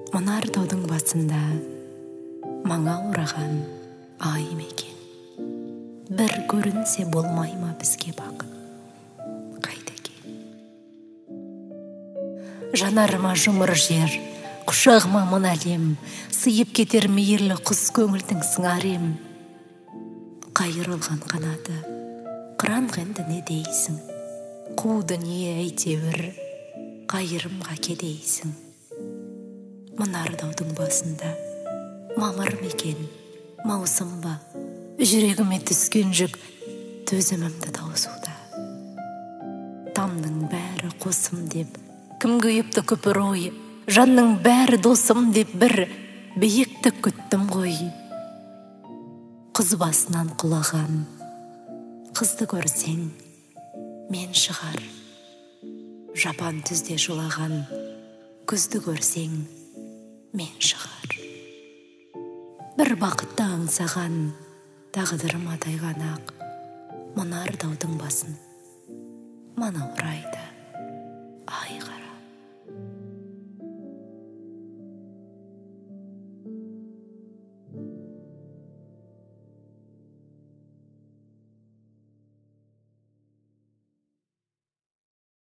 Мұнар таудың басында маңа ораған ай мекен. Бір көрінсе болмай ма бізге бақыт? Қайда екен? Жанарыма жұмыр жер, құшағыма мың әлем, сыйып кетер мейірлі құс көңілдің сыңар ем. Қайырылған қанаты, қыран қанды не дейсің? Қу дүние әйтеуір, қайырымға кедейсің. Мұнар таудың басында мамыр мекен, маусым ба? Жүрегіме түскен жүк төзімімді таусуда. Тамның бәрі қосым деп, кім күйіпті көпір ой, жанның бәрі досым деп бір биікті күттім ғой. Қыз басынан құлаған, қызды көрсең, мен шығар. Жапан түзде жылаған, күзді көрсең, мен шығар. Бір бақытты аңсаған, тағдырыма тайған ақ, мұнар таудың басын мана орайды.